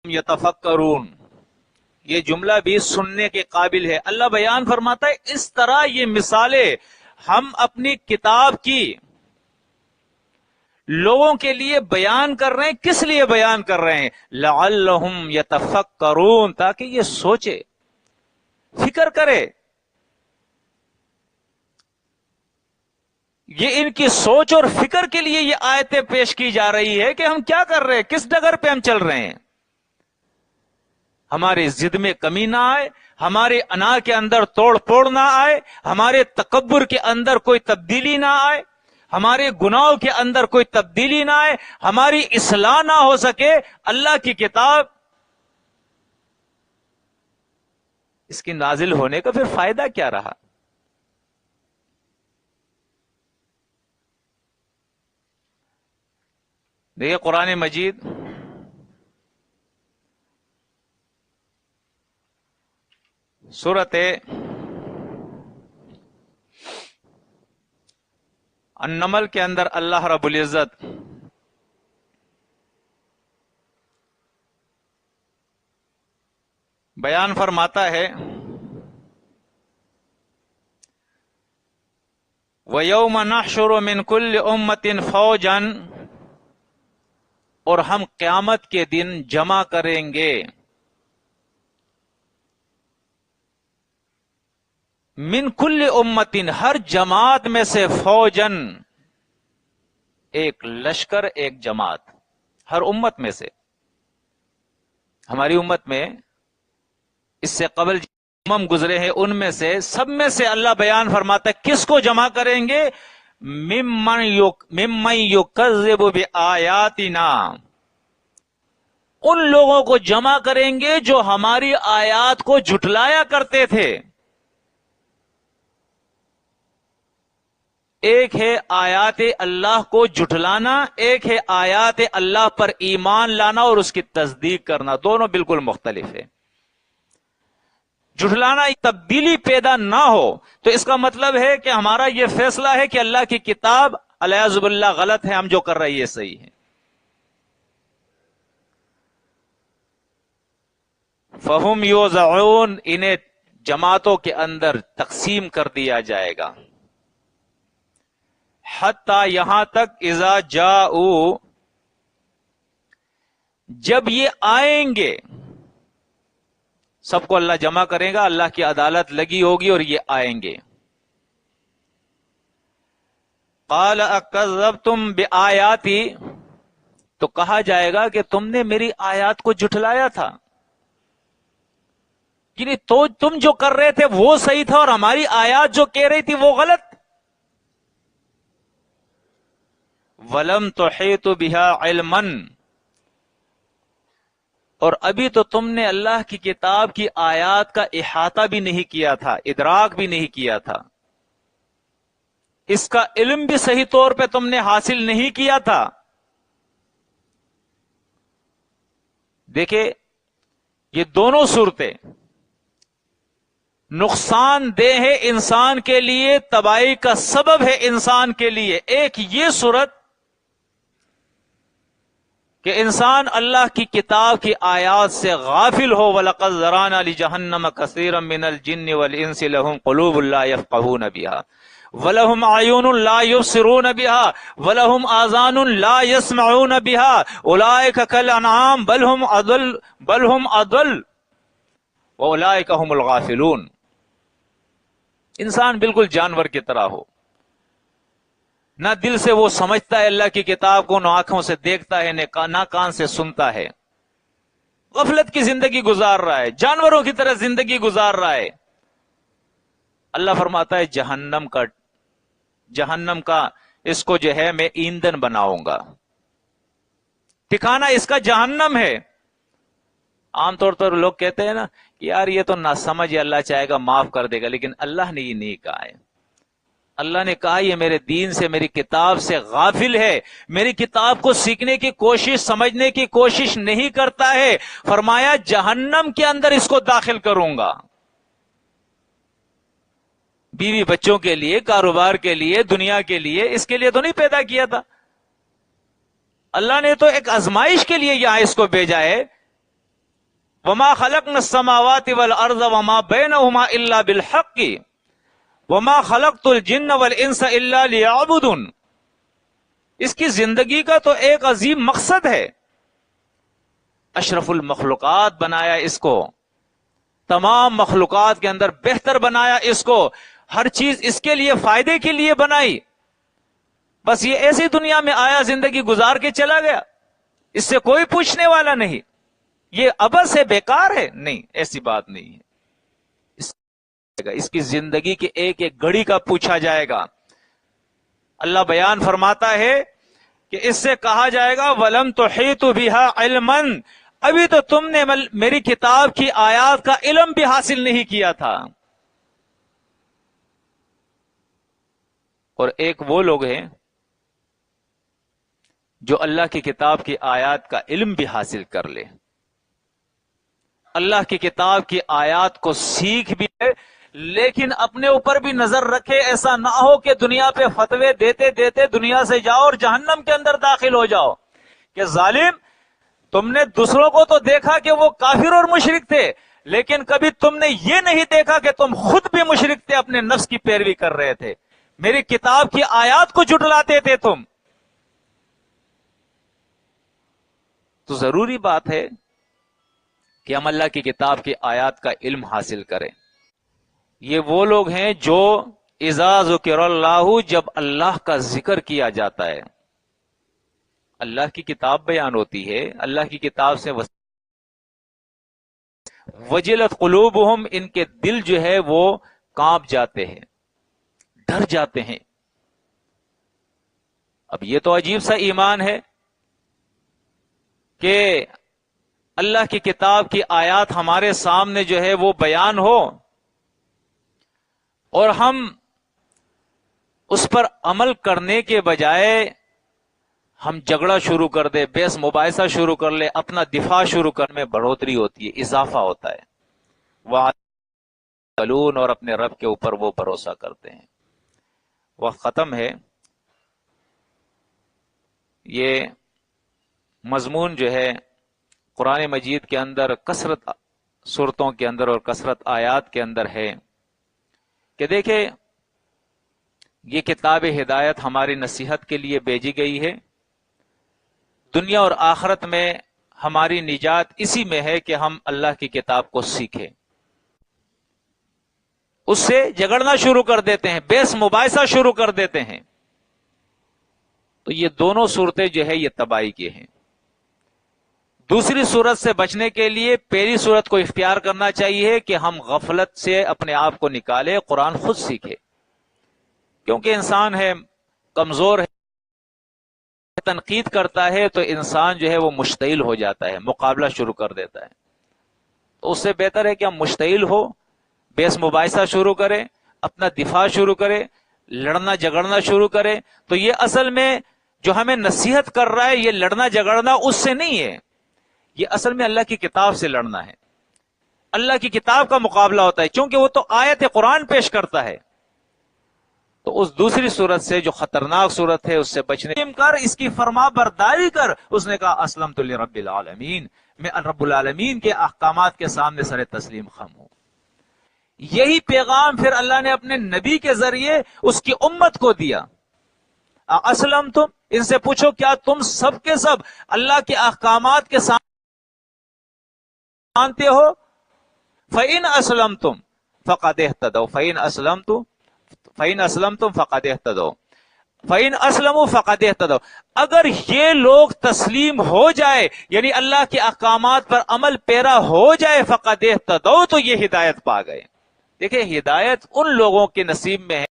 یتفکرون، یہ جملہ بھی سننے کے قابل ہے۔ اللہ بیان فرماتا ہے اس طرح یہ مثالیں ہم اپنی کتاب کی لوگوں کے لیے بیان کر رہے ہیں۔ کس لیے بیان کر رہے ہیں؟ لعلہم یتفکرون، تاکہ یہ سوچے، فکر کرے۔ یہ ان کی سوچ اور فکر کے لیے یہ آیتیں پیش کی جا رہی ہے کہ ہم کیا کر رہے ہیں، کس ڈگر پہ ہم چل رہے ہیں۔ ہماری ضد میں کمی نہ آئے، ہمارے انا کے اندر توڑ پھوڑ نہ آئے، ہمارے تکبر کے اندر کوئی تبدیلی نہ آئے، ہمارے گناہوں کے اندر کوئی تبدیلی نہ آئے، ہماری اصلاح نہ ہو سکے۔ اللہ کی کتاب، اس کی نازل ہونے کا پھر فائدہ کیا رہا؟ دیکھیے قرآن مجید سورۃ النمل کے اندر اللہ رب العزت بیان فرماتا ہے وَيَوْمَ نَحْشُرُ مِنْ كُلِّ أُمَّةٍ فَوْجًا، اور ہم قیامت کے دن جمع کریں گے من کل امتن، ہر جماعت میں سے فوجن، ایک لشکر، ایک جماعت، ہر امت میں سے۔ ہماری امت میں اس سے قبل امم گزرے ہیں، ان میں سے سب میں سے اللہ بیان فرماتا ہے کس کو جمع کریں گے؟ ممن یکذب بآیاتنا، ان لوگوں کو جمع کریں گے جو ہماری آیات کو جھٹلایا کرتے تھے۔ ایک ہے آیات اللہ کو جھٹلانا، ایک ہے آیات اللہ پر ایمان لانا اور اس کی تصدیق کرنا، دونوں بالکل مختلف ہے۔ جھٹلانا تبدیلی پیدا نہ ہو تو اس کا مطلب ہے کہ ہمارا یہ فیصلہ ہے کہ اللہ کی کتاب الیاذ باللہ غلط ہے، ہم جو کر رہے ہیں یہ صحیح ہے۔ فہم یوزعون، انہیں جماعتوں کے اندر تقسیم کر دیا جائے گا۔ حتی، یہاں تک، اذا جاؤ، جب یہ آئیں گے، سب کو اللہ جمع کرے گا، اللہ کی عدالت لگی ہوگی اور یہ آئیں گے۔ قال اکذبتم بآیاتی، تو کہا جائے گا کہ تم نے میری آیات کو جھٹلایا تھا، یعنی تو تم جو کر رہے تھے وہ صحیح تھا اور ہماری آیات جو کہہ رہی تھی وہ غلط۔ وَلَمْ تُحِيطُ بِهَا عِلْمًا، اور ابھی تو تم نے اللہ کی کتاب کی آیات کا احاطہ بھی نہیں کیا تھا، ادراک بھی نہیں کیا تھا، اس کا علم بھی صحیح طور پہ تم نے حاصل نہیں کیا تھا۔ دیکھیں یہ دونوں صورتیں نقصان دہ ہے انسان کے لیے، تباہی کا سبب ہے انسان کے لیے۔ ایک یہ صورت کہ انسان اللہ کی کتاب کی آیات سے غافل ہو، وَلَقَدْ ذَرَأْنَا لِجَهَنَّمَ كَثِيرًا مِنَ الْجِنِّ وَالْإِنسِ لَهُمْ قُلُوبٌ لَا يَفْقَهُونَ بِهَا وَلَهُمْ أَعْيُنٌ لَا يُبْصِرُونَ بِهَا وَلَهُمْ آذَانٌ لَا يَسْمَعُونَ بِهَا أُولَئِكَ كَالْأَنْعَامِ بَلْ هُمْ أَضَلُّ وَأُولَئِكَ هُمُ الْغَافِلُونَ۔ انسان بالکل جانور کی طرح ہو، نہ دل سے وہ سمجھتا ہے اللہ کی کتاب کو، نہ آنکھوں سے دیکھتا ہے، نہ کان سے سنتا ہے، غفلت کی زندگی گزار رہا ہے، جانوروں کی طرح زندگی گزار رہا ہے۔ اللہ فرماتا ہے جہنم کا اس کو جو ہے میں ایندھن بناؤں گا، ٹھکانہ اس کا جہنم ہے۔ عام طور پر لوگ کہتے ہیں نا کہ یار یہ تو نہ سمجھ ہے، اللہ چاہے گا معاف کر دے گا، لیکن اللہ نے یہ نہیں کہا ہے۔ اللہ نے کہا یہ میرے دین سے، میری کتاب سے غافل ہے، میری کتاب کو سیکھنے کی کوشش، سمجھنے کی کوشش نہیں کرتا ہے، فرمایا جہنم کے اندر اس کو داخل کروں گا۔ بیوی بچوں کے لیے، کاروبار کے لیے، دنیا کے لیے، اس کے لیے تو نہیں پیدا کیا تھا۔ اللہ نے تو ایک آزمائش کے لیے یہاں اس کو بھیجا ہے وما خلقنا السماوات والارض وما بینہما الا بالحق وما خلقت الجن والانس الا لیعبدون. اس کی زندگی کا تو ایک عظیم مقصد ہے. اشرف المخلوقات بنایا اس کو، تمام مخلوقات کے اندر بہتر بنایا اس کو، ہر چیز اس کے لیے فائدے کے لیے بنائی. بس یہ ایسی دنیا میں آیا، زندگی گزار کے چلا گیا، اس سے کوئی پوچھنے والا نہیں، یہ عبث ہے، بیکار ہے. نہیں، ایسی بات نہیں ہے. اس کی زندگی کے ایک ایک گھڑی کا پوچھا جائے گا. اللہ بیان فرماتا ہے کہ اس سے کہا جائے گا وَلَمْ تُحِيطُ بِهَا عِلْمًا، ابھی تو تم نے میری کتاب کی آیات کا علم بھی حاصل نہیں کیا تھا. اور ایک وہ لوگ ہیں جو اللہ کی کتاب کی آیات کا علم بھی حاصل کر لے، اللہ کی کتاب کی آیات کو سیکھ بھی لے، لیکن اپنے اوپر بھی نظر رکھے، ایسا نہ ہو کہ دنیا پہ فتوے دیتے دیتے دنیا سے جاؤ اور جہنم کے اندر داخل ہو جاؤ کہ ظالم تم نے دوسروں کو تو دیکھا کہ وہ کافر اور مشرک تھے، لیکن کبھی تم نے یہ نہیں دیکھا کہ تم خود بھی مشرک تھے، اپنے نفس کی پیروی کر رہے تھے، میری کتاب کی آیات کو جھٹلاتے تھے تم. تو ضروری بات ہے کہ ہم اللہ کی کتاب کی آیات کا علم حاصل کریں. یہ وہ لوگ ہیں جو اذا ذکر اللہ، جب اللہ کا ذکر کیا جاتا ہے، اللہ کی کتاب بیان ہوتی ہے، اللہ کی کتاب سے وجلت قلوبہم، ان کے دل جو ہے وہ کانپ جاتے ہیں، ڈر جاتے ہیں. اب یہ تو عجیب سا ایمان ہے کہ اللہ کی کتاب کی آیات ہمارے سامنے جو ہے وہ بیان ہو اور ہم اس پر عمل کرنے کے بجائے ہم جھگڑا شروع کر دے، بحث مباحثہ شروع کر لے، اپنا دفاع شروع کرنے میں بڑھوتری ہوتی ہے، اضافہ ہوتا ہے. وَعَلُونَ، اور اپنے رب کے اوپر وہ بھروسہ کرتے ہیں. وقت ختم ہے. یہ مضمون جو ہے قرآن مجید کے اندر کثرت صورتوں کے اندر اور کثرت آیات کے اندر ہے کہ دیکھیں یہ کتاب ہدایت ہماری نصیحت کے لیے بھیجی گئی ہے. دنیا اور آخرت میں ہماری نجات اسی میں ہے کہ ہم اللہ کی کتاب کو سیکھیں. اس سے جھگڑنا شروع کر دیتے ہیں، بحث مباحثہ شروع کر دیتے ہیں. تو یہ دونوں صورتیں جو ہے یہ تباہی کی ہیں. دوسری صورت سے بچنے کے لیے پہلی صورت کو اختیار کرنا چاہیے کہ ہم غفلت سے اپنے آپ کو نکالے، قرآن خود سیکھے. کیونکہ انسان ہے، کمزور ہے، تنقید کرتا ہے تو انسان جو ہے وہ مشتعل ہو جاتا ہے، مقابلہ شروع کر دیتا ہے. تو اس سے بہتر ہے کہ ہم مشتعل ہو، بحث مباحثہ شروع کریں، اپنا دفاع شروع کریں، لڑنا جھگڑنا شروع کریں. تو یہ اصل میں جو ہمیں نصیحت کر رہا ہے، یہ لڑنا جھگڑنا اس سے نہیں ہے، یہ اصل میں اللہ کی کتاب سے لڑنا ہے. اللہ کی کتاب کا مقابلہ ہوتا ہے، کیونکہ وہ تو آیت قرآن پیش کرتا ہے. تو اس دوسری صورت سے جو خطرناک صورت ہے اس سے بچنے کر، اس کی فرما برداری کر. اس نے کہا اسلمت لرب العالمین، میں رب العالمین کے احکامات کے سامنے سر تسلیم خم ہوں. یہی پیغام پھر اللہ نے اپنے نبی کے ذریعے اس کی امت کو دیا. اسلم تم، ان سے پوچھو کیا تم سب کے سب اللہ کے احکامات کے سامنے مانتے ہو؟ فَإِنْ أَسْلَمْتُمْ فَقَدْ اهْتَدَوْا فَإِنْ أَسْلَمْتُمْ فَقَدْ اهْتَدَوْا فَإِنْ أَسْلَمُوا فَقَدْ اهْتَدَوْا. اگر یہ لوگ تسلیم ہو جائے، یعنی اللہ کے احکامات پر عمل پیرا ہو جائے، فَقَدْ اهْتَدَوْا، تو یہ ہدایت پا گئے. دیکھیں ہدایت ان لوگوں کے نصیب میں ہے